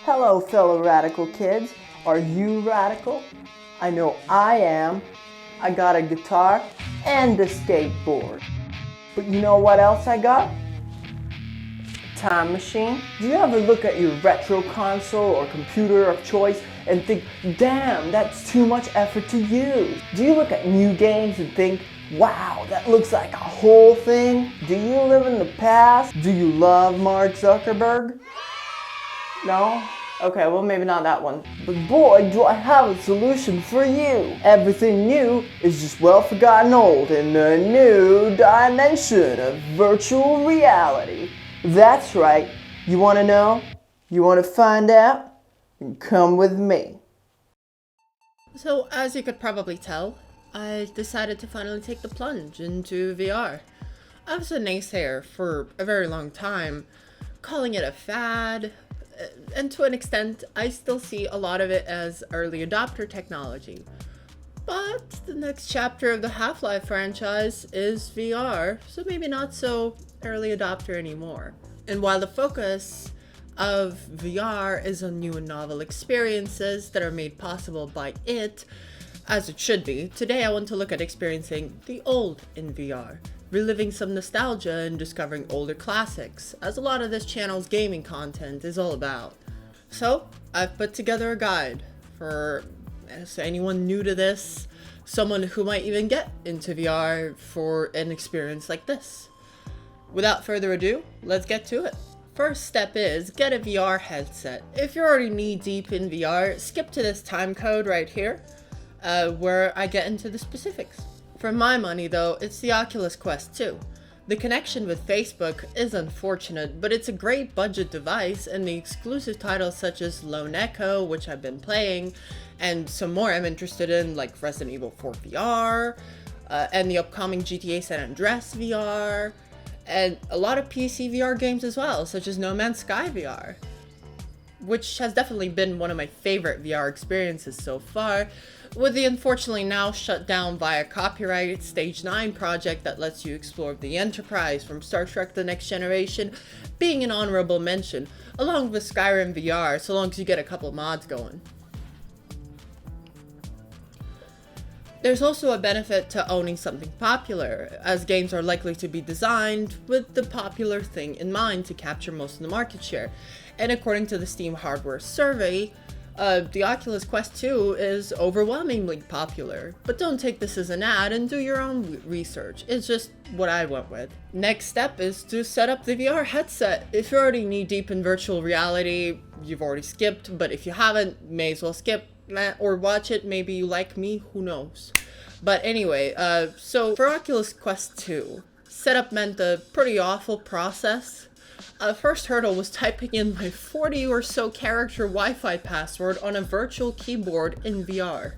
Hello, fellow radical kids. Are you radical? I know I am. I got a guitar and a skateboard. But you know what else I got? A time machine. Do you ever look at your retro console or computer of choice and think, damn, that's too much effort to use? Do you look at new games and think, wow, that looks like a whole thing? Do you live in the past? Do you love Mark Zuckerberg? No? Okay, well maybe not that one. But boy, do I have a solution for you. Everything new is just well forgotten old in the new dimension of virtual reality. That's right. You want to know? You want to find out? Then come with me. So, as you could probably tell, I decided to finally take the plunge into VR. I was a naysayer for a very long time, calling it a fad, and to an extent, I still see a lot of it as early adopter technology. But the next chapter of the Half-Life franchise is VR, so maybe not so early adopter anymore. And while the focus of VR is on new and novel experiences that are made possible by it, as it should be, today I want to look at experiencing the old in VR, reliving some nostalgia and discovering older classics, as a lot of this channel's gaming content is all about. So, I've put together a guide for anyone new to this, someone who might even get into VR for an experience like this. Without further ado, let's get to it. First step is get a VR headset. If you're already knee-deep in VR, skip to this time code right here, where I get into the specifics. For my money though, it's the Oculus Quest 2. The connection with Facebook is unfortunate, but it's a great budget device, and the exclusive titles such as Lone Echo, which I've been playing, and some more I'm interested in, like Resident Evil 4 VR, and the upcoming GTA San Andreas VR, and a lot of PC VR games as well, such as No Man's Sky VR, which has definitely been one of my favorite VR experiences so far, with the unfortunately now shut down via copyright Stage 9 project that lets you explore the Enterprise from Star Trek The Next Generation being an honorable mention, along with Skyrim VR, so long as you get a couple mods going. There's also a benefit to owning something popular, as games are likely to be designed with the popular thing in mind to capture most of the market share. And according to the Steam hardware survey, the Oculus Quest 2 is overwhelmingly popular. But don't take this as an ad and do your own research. It's just what I went with. Next step is to set up the VR headset. If you're already knee-deep in virtual reality, you've already skipped, but if you haven't, may as well skip or watch it. Maybe you like me, who knows. But anyway, so for Oculus Quest 2, setup meant a pretty awful process. First hurdle was typing in my 40 or so character Wi-Fi password on a virtual keyboard in VR.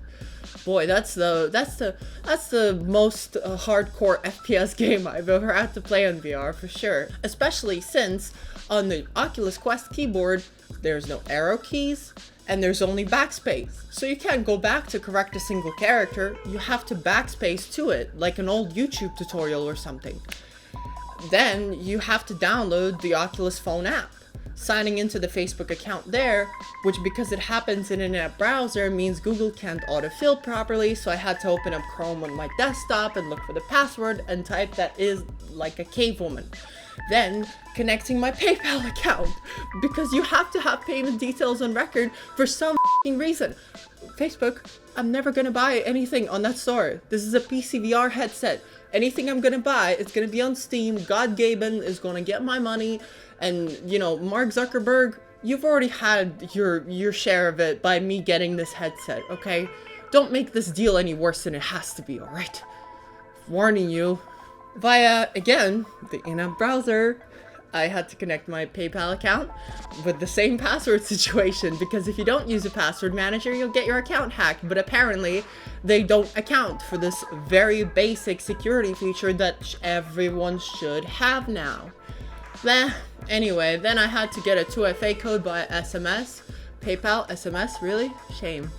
Boy, that's the most hardcore FPS game I've ever had to play on VR for sure. Especially since on the Oculus Quest keyboard, there's no arrow keys and there's only backspace. So you can't go back to correct a single character, you have to backspace to it, like an old YouTube tutorial or something. Then you have to download the Oculus phone app. Signing into the Facebook account there, which because it happens in an in-app browser means Google can't autofill properly, so I had to open up Chrome on my desktop and look for the password and type that is like a cave woman. Then connecting my PayPal account, because you have to have payment details on record for some reason. Facebook, I'm never gonna buy anything on that store. This is a PC VR headset. Anything I'm gonna buy, it's gonna be on Steam. God Gaben is gonna get my money. And, you know, Mark Zuckerberg, you've already had your share of it by me getting this headset, okay? Don't make this deal any worse than it has to be, alright? Warning you. Via, again, the in-app browser, I had to connect my PayPal account with the same password situation, because if you don't use a password manager, you'll get your account hacked. But apparently, they don't account for this very basic security feature that everyone should have now. Anyway, then I had to get a 2FA code by SMS. PayPal, SMS, really? Shame.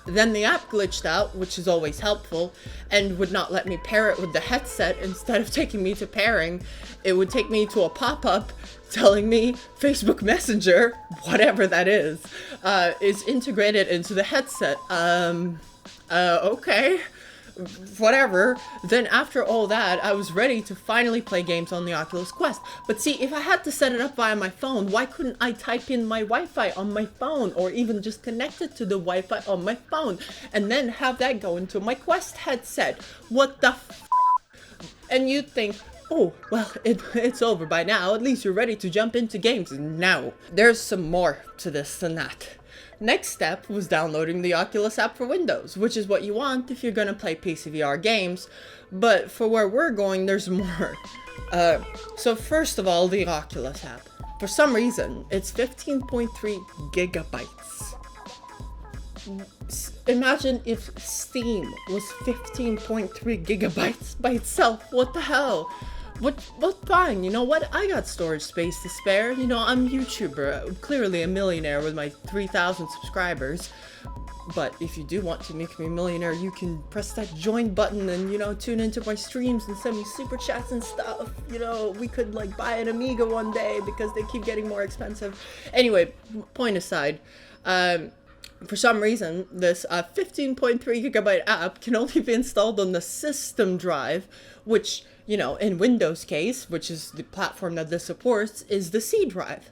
Then the app glitched out, which is always helpful, and would not let me pair it with the headset. Instead of taking me to pairing, it would take me to a pop-up telling me Facebook Messenger, whatever that is integrated into the headset. Okay. Whatever. Then after all that, I was ready to finally play games on the Oculus Quest. But see, if I had to set it up via my phone, why couldn't I type in my Wi-Fi on my phone, or even just connect it to the Wi-Fi on my phone and then have that go into my Quest headset? What the f? And you'd think, oh, well, it's over by now. At least you're ready to jump into games. No, there's some more to this than that. Next step was downloading the Oculus app for Windows, which is what you want if you're gonna play PCVR games. But for where we're going, there's more. So first of all, the Oculus app. For some reason, it's 15.3 gigabytes. Imagine if Steam was 15.3 gigabytes by itself. What the hell? What fine, you know what? I got storage space to spare. You know, I'm a YouTuber, clearly a millionaire with my 3,000 subscribers. But if you do want to make me a millionaire, you can press that join button and, you know, tune into my streams and send me super chats and stuff. You know, we could like buy an Amiga one day because they keep getting more expensive. Anyway, point aside, for some reason, this 15.3 gigabyte app can only be installed on the system drive, which, you know, in Windows case, which is the platform that this supports, is the C drive.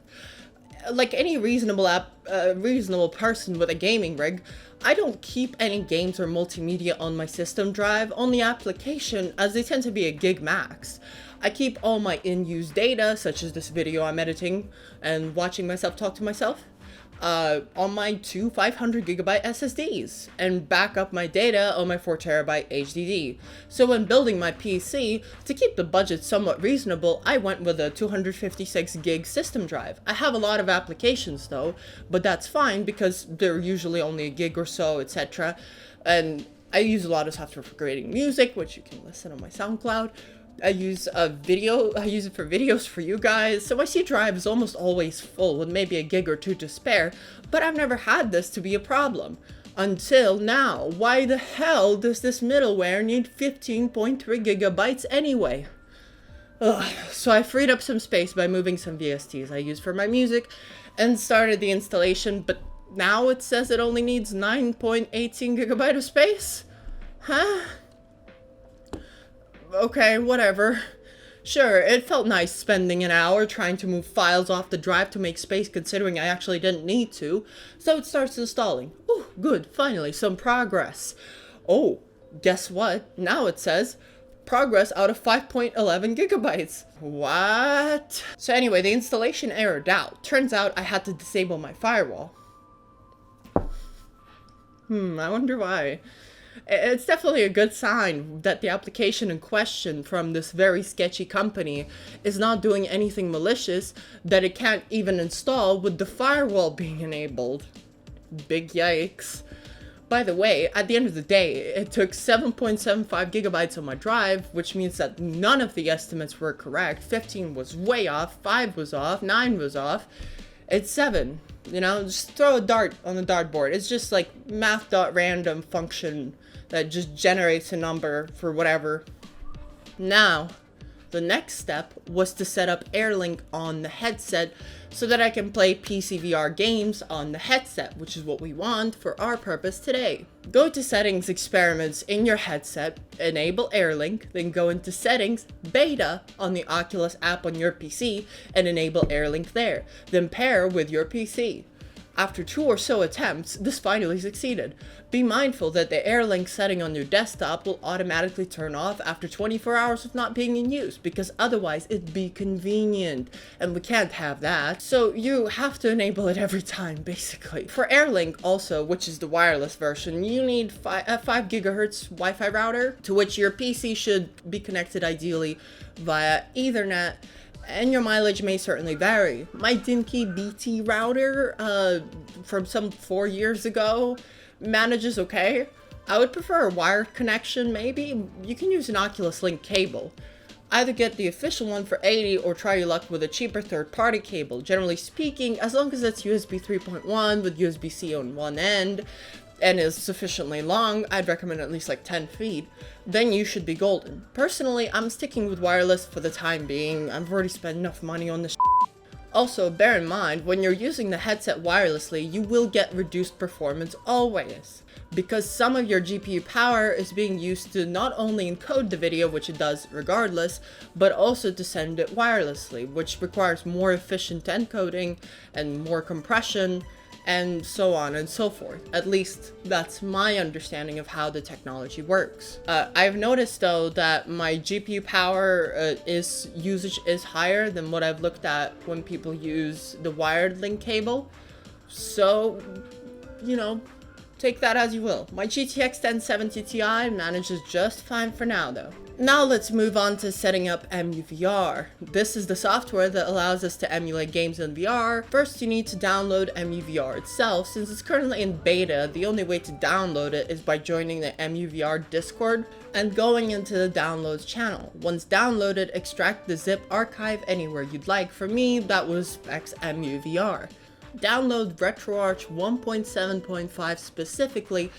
Like any reasonable person with a gaming rig, I don't keep any games or multimedia on my system drive on the application, as they tend to be a gig max. I keep all my in-use data, such as this video I'm editing and watching myself talk to myself, on my two 500 gigabyte SSDs, and back up my data on my 4 terabyte HDD. So when building my PC, to keep the budget somewhat reasonable, I went with a 256 gig system drive. I have a lot of applications though, but that's fine because they're usually only a gig or so, etc. And I use a lot of software for creating music, which you can listen on my SoundCloud. I use it for videos for you guys, so my C drive is almost always full with maybe a gig or two to spare, but I've never had this to be a problem. Until now. Why the hell does this middleware need 15.3 gigabytes anyway? Ugh. So I freed up some space by moving some VSTs I use for my music and started the installation, but now it says it only needs 9.18 gigabyte of space? Huh? Okay, whatever. Sure, it felt nice spending an hour trying to move files off the drive to make space, considering I actually didn't need to. So it starts installing. Ooh, good, finally, some progress. Oh, guess what? Now it says progress out of 5.11 gigabytes. What? So anyway, the installation errored out. Turns out I had to disable my firewall. I wonder why. It's definitely a good sign that the application in question from this very sketchy company is not doing anything malicious that it can't even install with the firewall being enabled. Big yikes. By the way, at the end of the day, it took 7.75 gigabytes on my drive, which means that none of the estimates were correct. 15 was way off, 5 was off, 9 was off. It's 7. You know, just throw a dart on the dartboard. It's just like math.random function that just generates a number for whatever. Now, the next step was to set up AirLink on the headset so that I can play PCVR games on the headset, which is what we want for our purpose today. Go to Settings, Experiments in your headset, enable AirLink, then go into Settings, Beta on the Oculus app on your PC, and enable AirLink there. Then pair with your PC. After 2 or so attempts, this finally succeeded. Be mindful that the AirLink setting on your desktop will automatically turn off after 24 hours of not being in use, because otherwise it'd be convenient, and we can't have that. So you have to enable it every time, basically. For AirLink also, which is the wireless version, you need a 5 gigahertz Wi-Fi router, to which your PC should be connected ideally via Ethernet. And your mileage may certainly vary. My dinky BT router from some 4 years ago manages okay. I would prefer a wired connection maybe. You can use an Oculus Link cable. Either get the official one for $80 or try your luck with a cheaper third-party cable. Generally speaking, as long as it's USB 3.1 with USB-C on one end and is sufficiently long, I'd recommend at least like 10 feet, then you should be golden. Personally, I'm sticking with wireless for the time being. I've already spent enough money on this shit. Also, bear in mind, when you're using the headset wirelessly, you will get reduced performance always, because some of your GPU power is being used to not only encode the video, which it does regardless, but also to send it wirelessly, which requires more efficient encoding and more compression, and so on and so forth. At least that's my understanding of how the technology works. I've noticed though that my GPU power usage is higher than what I've looked at when people use the wired link cable. So, you know, take that as you will. My GTX 1070 Ti manages just fine for now though. Now let's move on to setting up EmuVR. This is the software that allows us to emulate games in VR. First, you need to download EmuVR itself. Since it's currently in beta, the only way to download it is by joining the EmuVR Discord and going into the downloads channel. Once downloaded, extract the zip archive anywhere you'd like. For me, that was EmuVR. Download RetroArch 1.7.5 specifically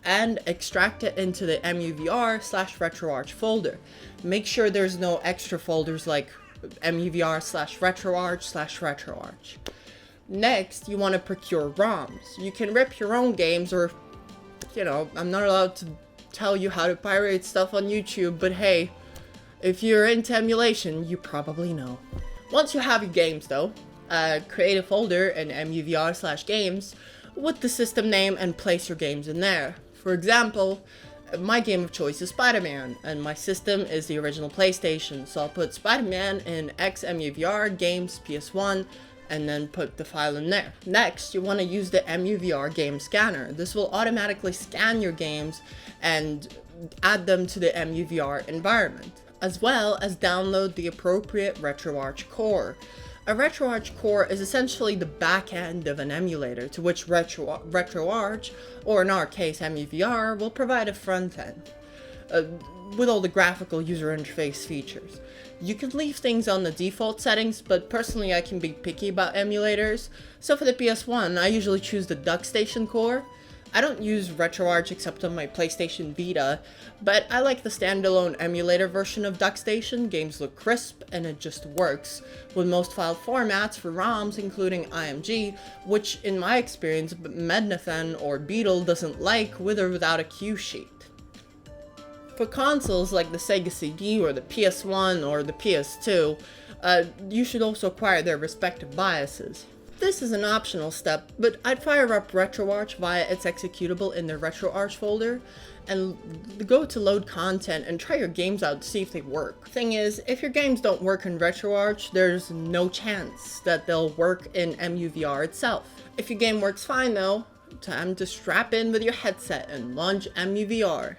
and extract it into the EmuVR/RetroArch folder. Make sure there's no extra folders like EmuVR/RetroArch/RetroArch. Next, you want to procure ROMs. You can rip your own games, or, you know, I'm not allowed to tell you how to pirate stuff on YouTube, but hey, if you're into emulation, you probably know. Once you have your games though, create a folder in EmuVR/games with the system name and place your games in there. For example, my game of choice is Spider-Man, and my system is the original PlayStation, so I'll put Spider-Man in EmuVR Games PS1, and then put the file in there. Next, you want to use the EmuVR game scanner. This will automatically scan your games and add them to the EmuVR environment, as well as download the appropriate RetroArch core. A RetroArch core is essentially the back end of an emulator, to which RetroArch, or in our case EmuVR, will provide a front end with all the graphical user interface features. You can leave things on the default settings, but personally I can be picky about emulators, so for the PS1 I usually choose the DuckStation core. I don't use RetroArch except on my PlayStation Vita, but I like the standalone emulator version of DuckStation. Games look crisp and it just works with most file formats for ROMs, including IMG, which in my experience Mednathan or Beetle doesn't like, with or without a cue sheet. For consoles like the Sega CD or the PS1 or the PS2, you should also acquire their respective BIOSes. This is an optional step, but I'd fire up RetroArch via its executable in the RetroArch folder and go to load content and try your games out to see if they work. Thing is, if your games don't work in RetroArch, there's no chance that they'll work in EmuVR itself. If your game works fine though, time to strap in with your headset and launch EmuVR.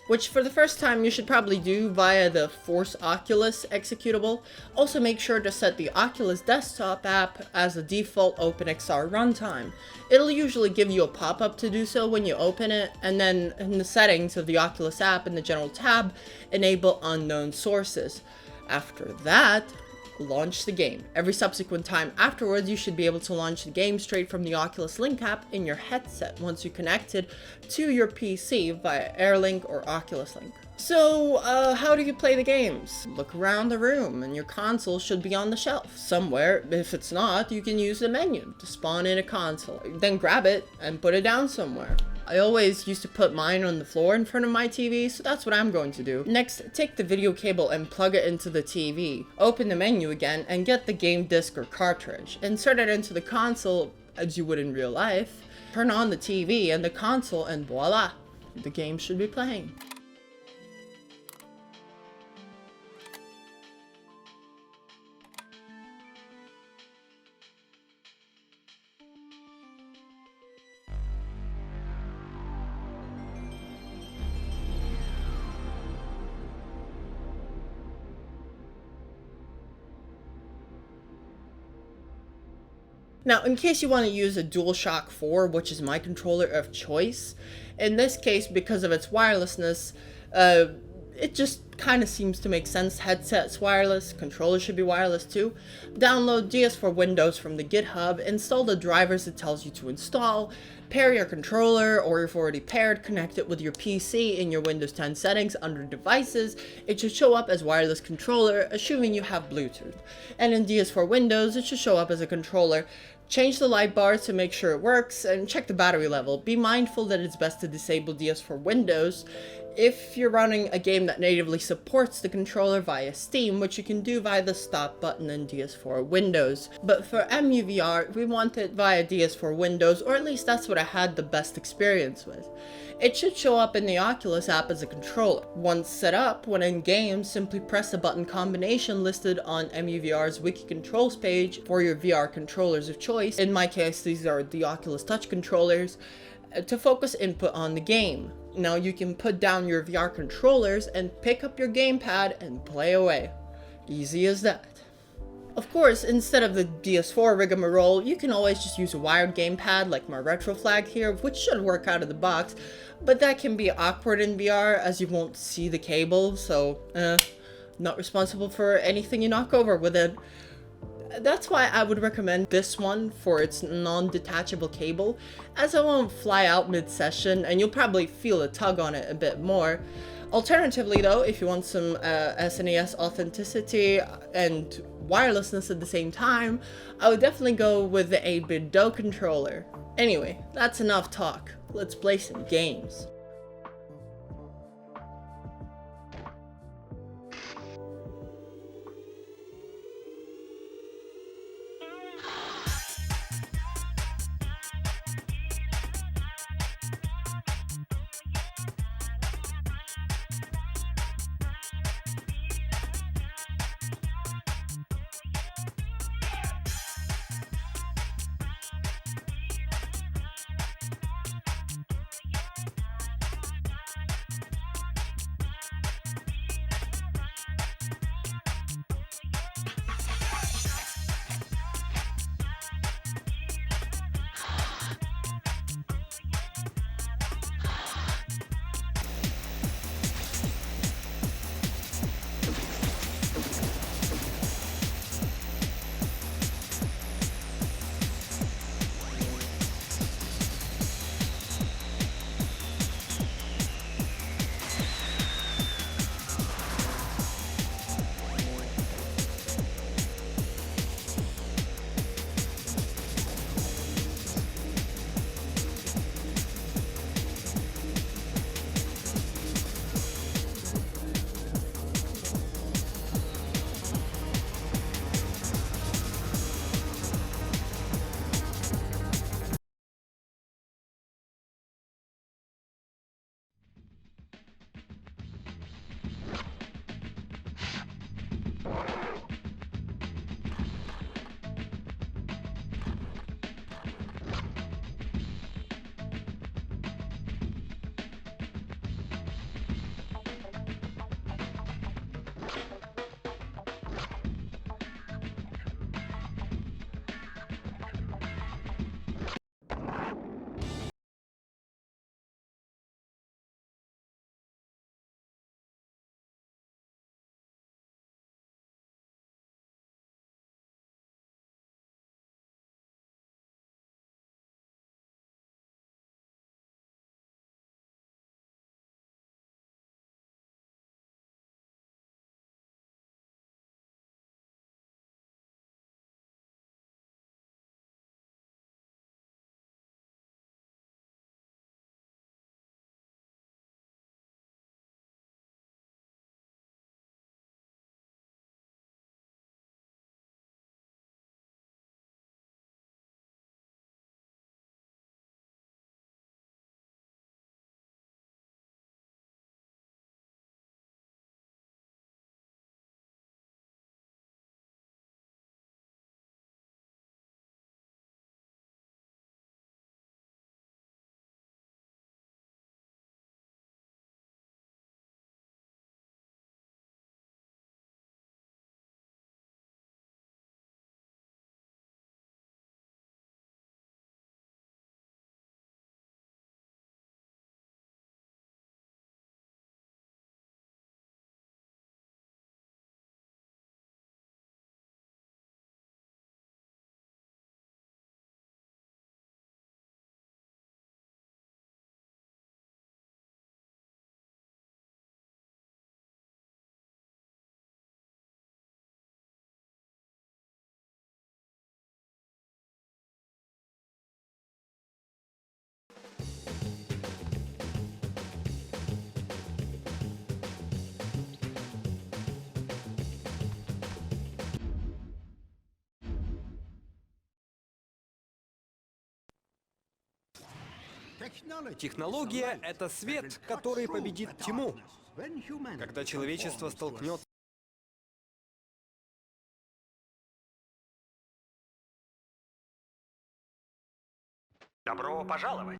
Which for the first time you should probably do via the Force Oculus executable. Also make sure to set the Oculus desktop app as a default OpenXR runtime. It'll usually give you a pop-up to do so when you open it, and then in the settings of the Oculus app in the general tab, enable unknown sources. After that, launch the game. Every subsequent time afterwards, you should be able to launch the game straight from the Oculus Link app in your headset once you connect it to your PC via AirLink or Oculus Link. So, how do you play the games? Look around the room and your console should be on the shelf somewhere. If it's not, you can use the menu to spawn in a console. Then grab it and put it down somewhere. I always used to put mine on the floor in front of my TV, so that's what I'm going to do. Next, take the video cable and plug it into the TV. Open the menu again and get the game disc or cartridge. Insert it into the console as you would in real life. Turn on the TV and the console and voila, the game should be playing. Now, in case you want to use a DualShock 4, which is my controller of choice, in this case, because of its wirelessness, it just kind of seems to make sense. Headset's wireless, controllers should be wireless too. Download DS for Windows from the GitHub, install the drivers it tells you to install, pair your controller, or if already paired, connect it with your PC in your Windows 10 settings under devices. It should show up as wireless controller, assuming you have Bluetooth. And in DS for Windows, it should show up as a controller. Change the light bars to make sure it works, and check the battery level. Be mindful that it's best to disable DS for Windows if you're running a game that natively supports the controller via Steam, which you can do via the stop button in DS4 Windows. But for EmuVR, we want it via DS4 Windows, or at least that's what I had the best experience with. It should show up in the Oculus app as a controller. Once set up, when in game, simply press the button combination listed on EmuVR's wiki controls page for your VR controllers of choice. In my case, these are the Oculus Touch controllers, to focus input on the game. Now you can put down your VR controllers and pick up your gamepad and play away. Easy as that. Of course, instead of the DS4 rigmarole, you can always just use a wired gamepad like my retro flag here, which should work out of the box, but that can be awkward in VR as you won't see the cable, so not responsible for anything you knock over with it. That's why I would recommend this one for its non-detachable cable, as it won't fly out mid-session and you'll probably feel a tug on it a bit more. Alternatively though, if you want some SNES authenticity and wirelessness at the same time, I would definitely go with the 8-bit Do controller. Anyway, that's enough talk. Let's play some games. Технология — это свет, который победит тьму. Когда человечество столкнется... Добро пожаловать!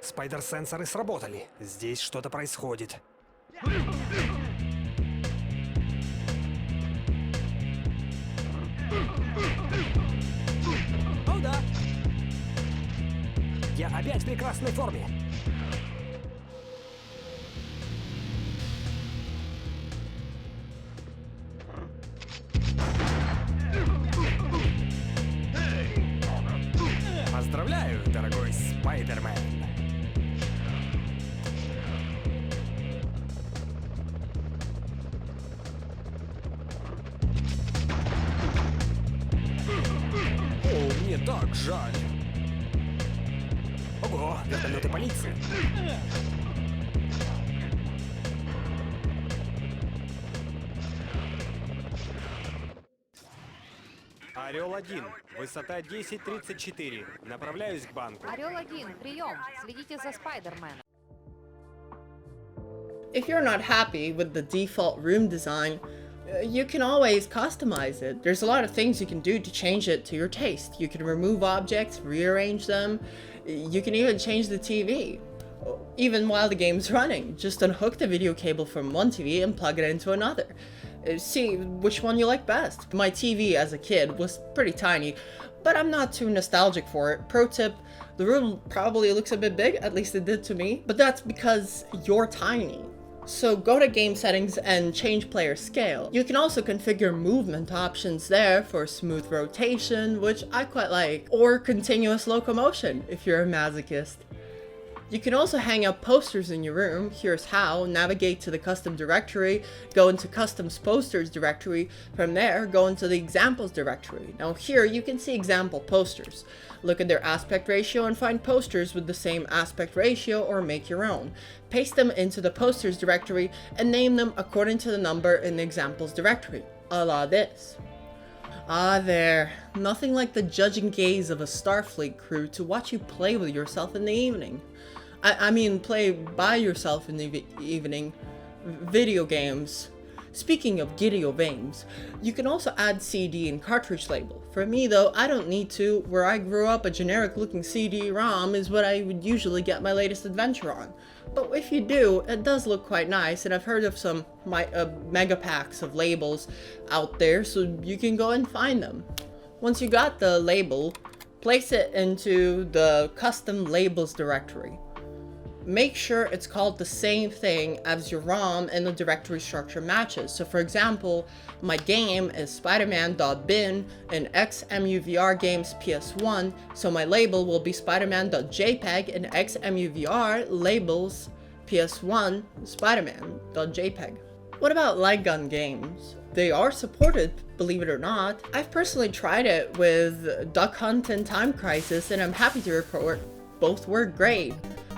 Спайдер-сенсоры сработали. Здесь что-то происходит. О, да! Я опять в прекрасной форме. Поздравляю, дорогой Спайдермен. О, мне так жаль. Ого, вертолеты полиции. Орел-1, высота 10:34. Направляюсь к банку. Орел-1, прием. Следите за Спайдерменом. If you're not happy with the default room design, you can always customize it. There's a lot of things you can do to change it to your taste. You can remove objects, rearrange them. You can even change the TV, even while the game's running. Just unhook the video cable from one TV and plug it into another. See which one you like best. My TV as a kid was pretty tiny, but I'm not too nostalgic for it. Pro tip, the room probably looks a bit big, at least it did to me, but that's because you're tiny. So go to game settings and change player scale. You can also configure movement options there for smooth rotation, which I quite like, or continuous locomotion if you're a masochist. You can also hang up posters in your room. Here's how. Navigate to the custom directory, go into customs posters directory. From there, go into the examples directory. Now here you can see example posters. Look at their aspect ratio and find posters with the same aspect ratio or make your own. Paste them into the posters directory and name them according to the number in the examples directory, a la this. Ah there, nothing like the judging gaze of a Starfleet crew to watch you play with yourself in the evening. I mean play by yourself in the evening. Video games. Speaking of video games, you can also add CD and cartridge label. For me though, I don't need to. Where I grew up, a generic looking CD-ROM is what I would usually get my latest adventure on. But if you do, it does look quite nice, and I've heard of some mega packs of labels out there, so you can go and find them. Once you got the label, place it into the custom labels directory. Make sure it's called the same thing as your ROM and the directory structure matches. So for example, my game is spiderman.bin in EmuVR games PS1, so my label will be spiderman.jpg and EmuVR labels PS1 spiderman.jpg. What about light gun games? They are supported, believe it or not. I've personally tried it with Duck Hunt and Time Crisis, and I'm happy to report both were great.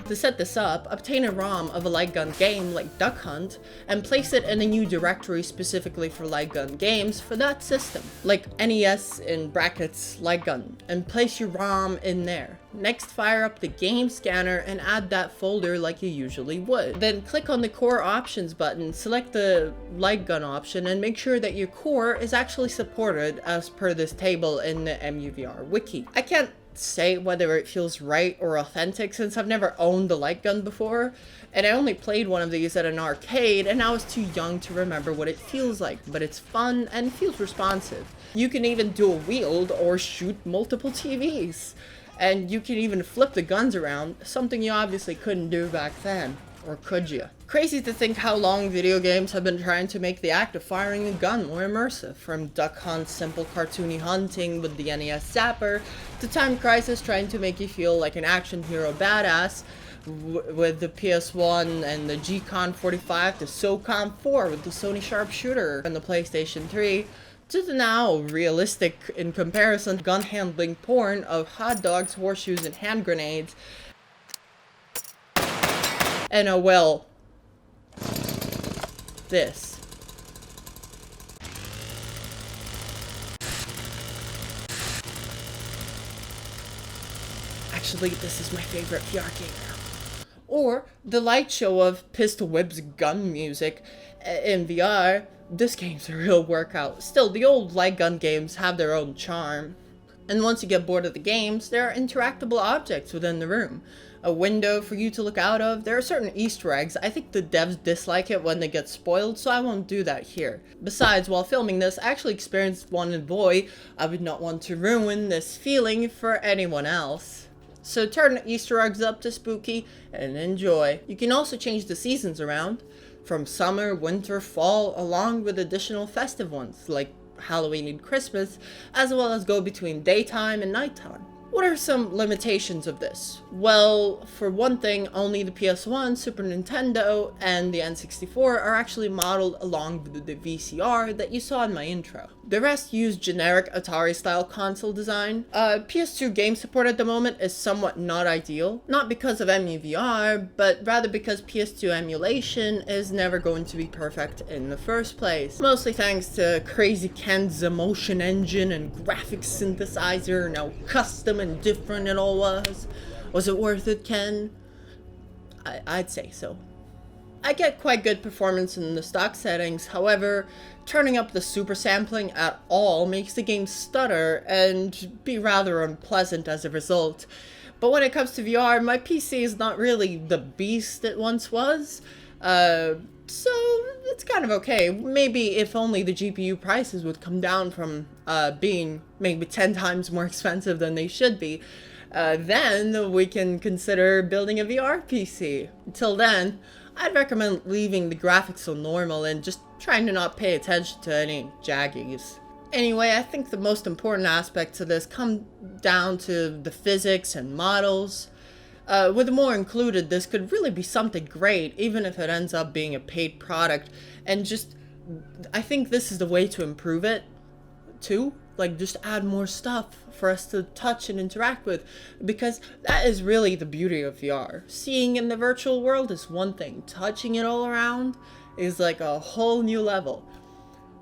To set this up, obtain a ROM of a light gun game like Duck Hunt and place it in a new directory specifically for light gun games for that system, like NES in brackets light gun, and place your ROM in there. Next, fire up the game scanner and add that folder like you usually would. Then click on the core options button, select the light gun option, and make sure that your core is actually supported as per this table in the EmuVR wiki. I can't say whether it feels right or authentic since I've never owned a light gun before, and I only played one of these at an arcade and I was too young to remember what it feels like, but it's fun and feels responsive. You can even dual wield or shoot multiple TVs, and you can even flip the guns around, something you obviously couldn't do back then. Or could you? Crazy to think how long video games have been trying to make the act of firing a gun more immersive, from Duck Hunt's simple cartoony hunting with the NES Zapper, to Time Crisis trying to make you feel like an action hero badass with the PS1 and the G-Con 45, to SOCOM 4 with the Sony Sharpshooter and the PlayStation 3, to the now realistic in comparison gun handling porn of hot dogs, horseshoes, and hand grenades. And well, this. Actually, this is my favorite VR game now. Or the light show of Pistol Whip's gun music in VR. This game's a real workout. Still, the old light gun games have their own charm. And once you get bored of the games, there are interactable objects within the room. A window for you to look out of. There are certain Easter eggs. I think the devs dislike it when they get spoiled, so I won't do that here. Besides, while filming this, I actually experienced one, and boy, I would not want to ruin this feeling for anyone else. So turn Easter eggs up to spooky and enjoy. You can also change the seasons around, from summer, winter, fall, along with additional festive ones like Halloween and Christmas, as well as go between daytime and nighttime. What are some limitations of this? Well, for one thing, only the PS1, Super Nintendo, and the N64 are actually modeled along with the VCR that you saw in my intro. The rest use generic Atari-style console design. PS2 game support at the moment is somewhat not ideal, not because of EmuVR, but rather because PS2 emulation is never going to be perfect in the first place. Mostly thanks to Crazy Ken's emotion engine and graphics synthesizer, and how custom and different it all was. Was it worth it, Ken? I'd say so. I get quite good performance in the stock settings, however, turning up the super sampling at all makes the game stutter and be rather unpleasant as a result. But when it comes to VR, my PC is not really the beast it once was, so it's kind of okay. Maybe if only the GPU prices would come down from being maybe 10 times more expensive than they should be, then we can consider building a VR PC. Until then, I'd recommend leaving the graphics on normal and just trying to not pay attention to any jaggies. Anyway, I think the most important aspects of this come down to the physics and models. With more included, this could really be something great, even if it ends up being a paid product. And just, I think this is the way to improve it, too. Like, just add more stuff for us to touch and interact with, because that is really the beauty of VR. Seeing in the virtual world is one thing, touching it all around is like a whole new level.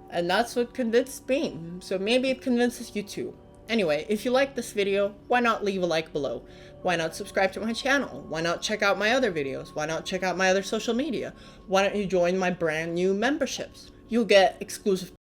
And that's what convinced me, so maybe it convinces you too. Anyway, if you like this video, why not leave a like below? Why not subscribe to my channel? Why not check out my other videos? Why not check out my other social media? Why don't you join my brand new memberships? You'll get exclusive